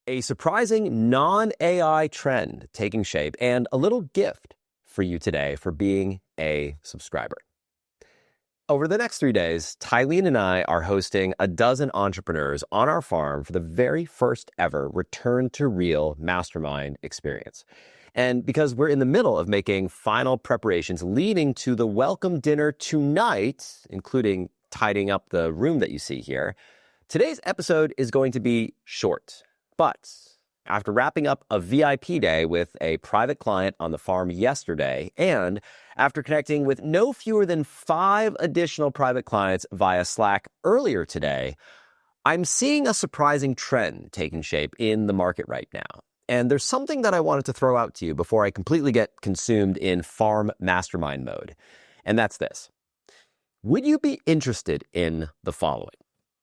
a surprising non-AI trend taking shape, and a little gift for you today for being a subscriber. Over the next 3 days, Tylene and I are hosting a dozen entrepreneurs on our farm for the very first ever Return to Real mastermind experience. And because we're in the middle of making final preparations leading to the welcome dinner tonight, including tidying up the room that you see here, today's episode is going to be short. But after wrapping up a VIP day with a private client on the farm yesterday, and after connecting with no fewer than 5 additional private clients via Slack earlier today, I'm seeing a surprising trend taking shape in the market right now. And there's something that I wanted to throw out to you before I completely get consumed in farm mastermind mode. And that's this. Would you be interested in the following?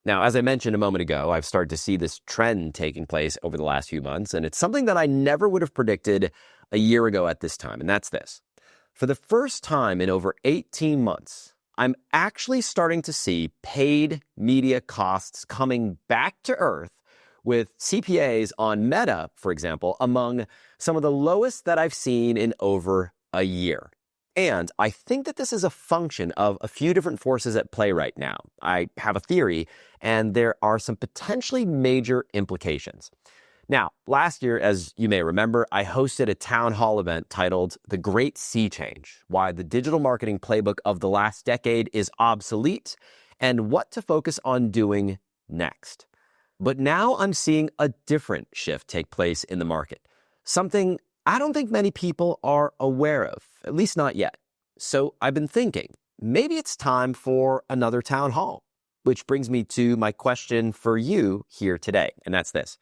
Now, as I mentioned a moment ago, I've started to see this trend taking place over the last few months, and it's something that I never would have predicted a year ago at this time, and that's this. For the first time in over 18 months, I'm actually starting to see paid media costs coming back to earth, with CPAs on Meta, for example, among some of the lowest that I've seen in over a year. And I think that this is a function of a few different forces at play right now. I have a theory, and there are some potentially major implications. Now, last year, as you may remember, I hosted a town hall event titled The Great Sea Change: Why the Digital Marketing Playbook of the Last Decade is Obsolete and What to Focus on Doing Next. But now I'm seeing a different shift take place in the market, something I don't think many people are aware of, at least not yet. So I've been thinking, maybe it's time for another town hall, which brings me to my question for you here today, and that's this.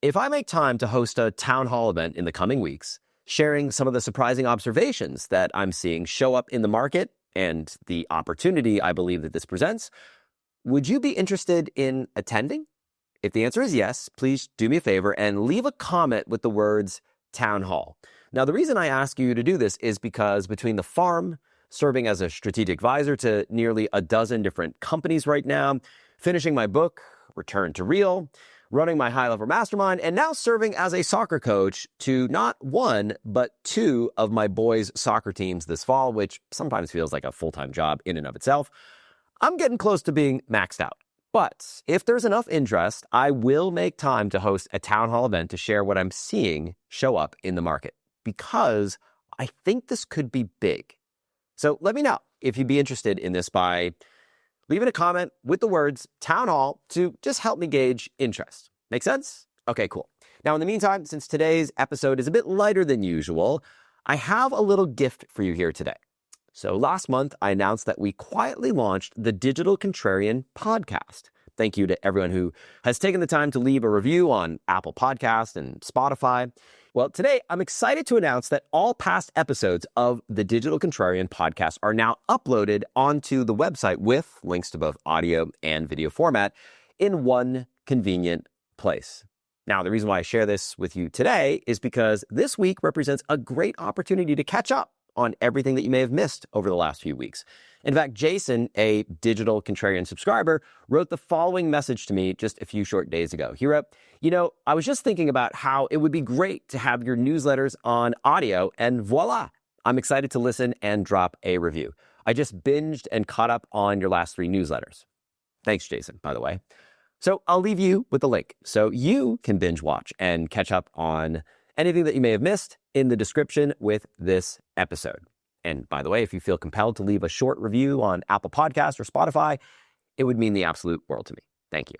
If I make time to host a town hall event in the coming weeks, sharing some of the surprising observations that I'm seeing show up in the market and the opportunity I believe that this presents, would you be interested in attending? If the answer is yes, please do me a favor and leave a comment with the words town hall. Now, the reason I ask you to do this is because between the farm, serving as a strategic advisor to nearly a dozen different companies right now, finishing my book, Return to Real, running my high-level mastermind, and now serving as a soccer coach to not one, but 2 of my boys' soccer teams this fall, which sometimes feels like a full-time job in and of itself, I'm getting close to being maxed out. But if there's enough interest, I will make time to host a town hall event to share what I'm seeing show up in the market, because I think this could be big. So let me know if you'd be interested in this by leaving a comment with the words town hall to just help me gauge interest. Make sense? Okay, cool. Now, in the meantime, since today's episode is a bit lighter than usual, I have a little gift for you here today. So last month, I announced that we quietly launched the Digital Contrarian podcast. Thank you to everyone who has taken the time to leave a review on Apple Podcasts and Spotify. Well, today, I'm excited to announce that all past episodes of the Digital Contrarian podcast are now uploaded onto the website with links to both audio and video format in one convenient place. Now, the reason why I share this with you today is because this week represents a great opportunity to catch up on everything that you may have missed over the last few weeks. In fact, Jason, a Digital Contrarian subscriber, wrote the following message to me just a few short days ago. He wrote, I was just thinking about how it would be great to have your newsletters on audio, and voila, I'm excited to listen and drop a review. I just binged and caught up on your last 3 newsletters. Thanks, Jason, by the way. So I'll leave you with the link so you can binge watch and catch up on anything that you may have missed in the description with this episode. And by the way, if you feel compelled to leave a short review on Apple Podcasts or Spotify, it would mean the absolute world to me. Thank you.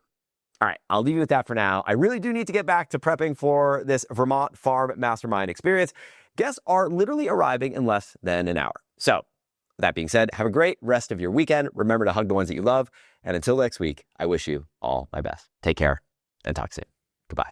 All right, I'll leave you with that for now. I really do need to get back to prepping for this Vermont Farm Mastermind experience. Guests are literally arriving in less than an hour. So, with that being said, have a great rest of your weekend. Remember to hug the ones that you love. And until next week, I wish you all my best. Take care and talk soon. Goodbye.